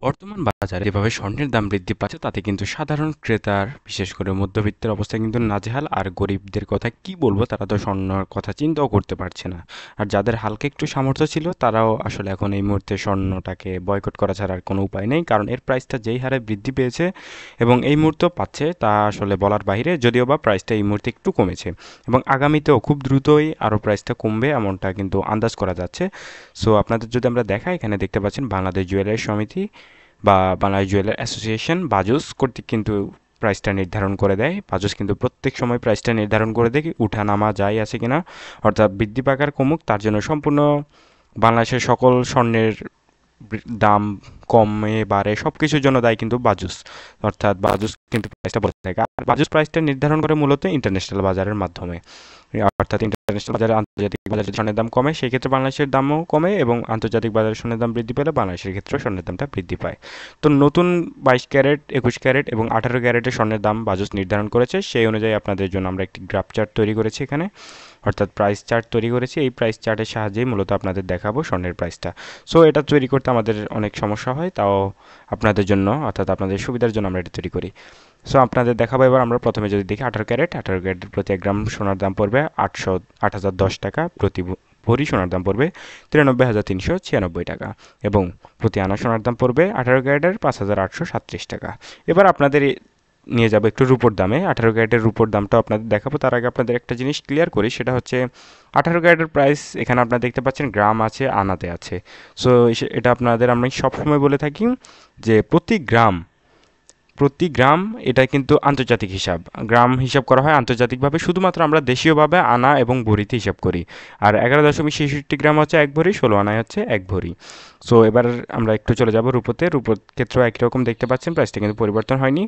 বর্তমান বাজারে যেভাবে স্বর্ণের দাম বৃদ্ধি পাচ্ছে তাতে কিন্তু সাধারণ ক্রেতার বিশেষ করে মধ্যবিত্তের অবস্থা কিন্তু নাজেহাল। আর গরিবদের কথা কি বলবো, তারা তো স্বর্ণর কথা চিন্তাও করতে পারছে না। আর যাদের হালকা একটু সামর্থ্য ছিল তারাও আসলে এখন এই মুহূর্তে স্বর্ণটাকে বয়কট করা ছাড়া আর কোনো উপায় নেই, কারণ এর প্রাইসটা যেই হারে বৃদ্ধি পেয়েছে এবং এই মুহূর্তেও পাচ্ছে তা আসলে বলার বাইরে। যদিও বা প্রাইসটা এই মুহূর্তে একটু কমেছে এবং আগামীতেও খুব দ্রুতই আরও প্রাইসটা কমবে এমনটা কিন্তু আন্দাজ করা যাচ্ছে। সো আপনাদের যদি আমরা দেখাই, এখানে দেখতে পাচ্ছেন বাংলাদেশ জুয়েলারি সমিতি বা বাংলাদেশ জুয়েলার অ্যাসোসিয়েশন বাজুস কর্তৃক কিন্তু প্রাইসটা নির্ধারণ করে দেয়। বাজুস কিন্তু প্রত্যেক সময় প্রাইসটা নির্ধারণ করে দেয় উঠা নামা যাই আছে কিনা, অর্থাৎ বৃদ্ধি পাকার কমুক তার জন্য সম্পূর্ণ বাংলাদেশের সকল স্বর্ণের দাম কমে বাড়ে সব কিছুর জন্য দায়ী কিন্তু বাজুস। অর্থাৎ বাজুস কিন্তু প্রাইসটা বলে থাকে, আর বাজুস প্রাইসটা নির্ধারণ করে মূলত ইন্টারন্যাশনাল বাজারের মাধ্যমে। অর্থাৎ ইন্টারন্যাশনাল বাজারে আন্তর্জাতিক বাজারে যদি স্বর্ণের দাম কমে সেই ক্ষেত্রে বাংলাদেশের দামও কমে এবং আন্তর্জাতিক বাজারে স্বর্ণের দাম বৃদ্ধি পেলে বাংলাদেশের ক্ষেত্রে স্বর্ণের দামটা বৃদ্ধি পায়। তো নতুন 22 ক্যারেট, 21 ক্যারেট এবং 18 ক্যারেটের স্বর্ণের দাম বাজুস নির্ধারণ করেছে। সেই অনুযায়ী আপনাদের জন্য আমরা একটি গ্রাফ চার্ট তৈরি করেছি এখানে, অর্থাৎ প্রাইস চার্ট তৈরি করেছি। এই প্রাইস চার্টের সাহায্যেই মূলত আপনাদের দেখাবো স্বর্ণের প্রাইসটা। সো এটা তৈরি করতে আমাদের অনেক সমস্যা হয়, তাও আপনাদের জন্য অর্থাৎ আপনাদের সুবিধার জন্য আমরা এটা তৈরি করি। সো আপনাদের দেখাবো। এবার আমরা প্রথমে যদি দেখি 18 ক্যারেটের প্রতি 1 গ্রাম সোনার দাম পড়বে 8,010 টাকা, প্রতি ভরি সোনার দাম পড়বে 93,396 টাকা এবং প্রতি আনা সোনার দাম পড়বে 18 ক্যারেটের 5,837 টাকা। এবার আপনাদের নিয়ে যাবো একটু রুপোর দামে। 18 ক্যারেটের রুপোর দামটা আপনাদের দেখাবো, তার আগে আপনাদের একটা জিনিস ক্লিয়ার করি, সেটা হচ্ছে 18 ক্যারেটের প্রাইস এখানে আপনারা দেখতে পাচ্ছেন গ্রাম আছে, আনাতে আছে। সো এটা আপনাদের আমি সবসময় বলে থাকি যে প্রতি গ্রাম এটা কিন্তু আন্তর্জাতিক হিসাব, গ্রাম হিসাব করা হয় আন্তর্জাতিকভাবে, শুধুমাত্র আমরা দেশীয়ভাবে আনা এবং ভরিতে হিসাব করি। আর 11.66 গ্রাম হচ্ছে 1 ভরি, 16 আনায় হচ্ছে 1 ভরি। সো এবার আমরা একটু চলে যাব রূপোতে। রূপোর ক্ষেত্রেও একই রকম দেখতে পাচ্ছেন, প্রাইসটা কিন্তু পরিবর্তন হয়নি।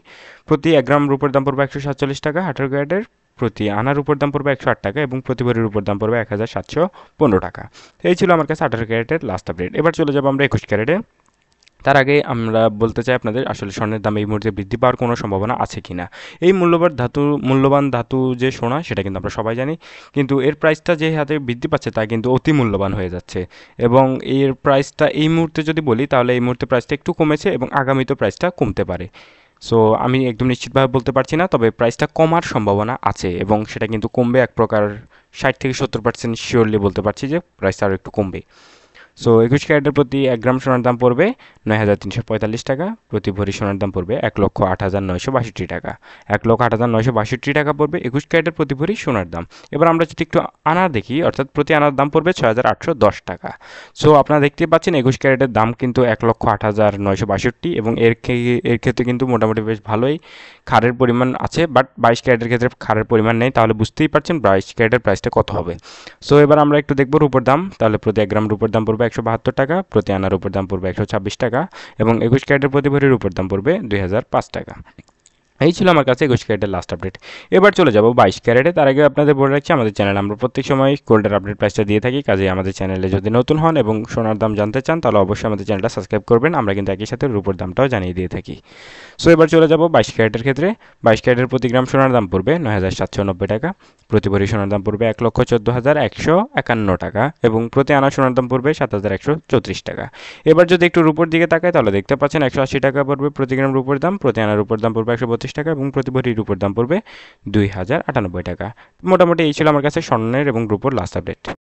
প্রতি 1 গ্রাম রূপোর দাম পড়বে 147 টাকা 18 ক্যারেটের, প্রতি আনার উপর দাম পড়বে 108 টাকা এবং প্রতি ভরির উপর দাম পড়বে 1,715 টাকা। এই ছিল আমার কাছে 18 ক্যারেটের লাস্ট আপডেট। এবার চলে যাবো আমরা 21 ক্যারেটে। তার আগে আমরা বলতে চাই আপনাদের আসলে স্বর্ণের দাম এই মুহূর্তে বৃদ্ধি পাওয়ার কোনো সম্ভাবনা আছে কিনা। এই মূল্যবান ধাতু যে সোনা সেটা কিন্তু আমরা সবাই জানি, কিন্তু এর প্রাইসটা যে হারে বৃদ্ধি পাচ্ছে তা কিন্তু অতি মূল্যবান হয়ে যাচ্ছে। এবং এর প্রাইসটা এই মুহূর্তে যদি বলি তাহলে এই মুহূর্তে প্রাইসটা একটু কমেছে এবং আগামীতেও প্রাইসটা কমতে পারে। সো আমি একদম নিশ্চিতভাবে বলতে পারছি না, তবে প্রাইসটা কমার সম্ভাবনা আছে এবং সেটা কিন্তু কমবে এক প্রকার 60 থেকে 70% শিওরলি বলতে পারছি যে প্রাইসটা আরও একটু কমবে। সো 21 ক্যারেটের প্রতি 1 গ্রাম সোনার দাম পড়বে 9,345 টাকা, প্রতি ভরি সোনার দাম পড়বে 1,08,962 টাকা। 1,08,962 টাকা পড়বে 21 ক্যারেটের প্রতি ভরি সোনার দাম। এবার আমরা যদি একটু আনা দেখি, অর্থাৎ প্রতি আনার দাম পড়বে 6,810 টাকা। সো আপনারা দেখতে পাচ্ছেন 21 ক্যারেটের দাম কিন্তু 1,08,962 এবং এর ক্ষেত্রে কিন্তু মোটামুটি বেশ ভালোই ক্ষারের পরিমাণ আছে, বাট 22 ক্যারেটের ক্ষেত্রে ক্ষারের পরিমাণ নেই, তাহলে বুঝতেই পারছেন 22 ক্যারেটের প্রাইসটা কত হবে। সো এবার আমরা একটু দেখব রূপোর দাম। তাহলে প্রতি 1 গ্রাম রূপোর দাম পড়বে 172 টাকা, প্রতি আনার উপর দাম পড়বে 126 টাকা এবং 21 ক্যারেটের প্রতি ভরির উপর দাম পড়বে 2,005 টাকা। এই ছিল আমার কাছে 21 ক্যারেটের লাস্ট আপডেট। এবার চলে যাব 22 ক্যারেটে। তার আগে আপনাদের বলে রাখছি আমাদের চ্যানেলে আমরা প্রত্যেক সময় গোল্ডের আপডেট প্রাইসটা দিয়ে থাকি, কাজে আমাদের চ্যানেলে যদি নতুন হন এবং সোনার দাম জানতে চান তাহলে অবশ্যই আমাদের চ্যানেলটা সাবস্ক্রাইব করবেন। আমরা কিন্তু একই সাথে রূপোর দামটাও জানিয়ে দিয়ে থাকি। সো এবার চলে যাব 22 ক্যারেটের ক্ষেত্রে। 22 ক্যারেটের প্রতি গ্রাম সোনার দাম পড়বে 9,790 টাকা, প্রতি ভরি সোনার দাম পড়বে 1,14,151 টাকা এবং প্রতি আনা সোনার দাম পড়বে 7,134 টাকা। এবার যদি একটু রূপোর দিকে তাকায় তাহলে দেখতে পাচ্ছেন 180 টাকা পড়বে প্রতি গ্রাম রূপোর দাম, প্রতি আনার উপর দাম পড়বে 132 টাকা এবং প্রতি ভরির উপর দাম পড়বে 2,098 টাকা। মোটামুটি এই ছিল আমার কাছে স্বর্ণের এবং রূপোর লাস্ট আপডেট।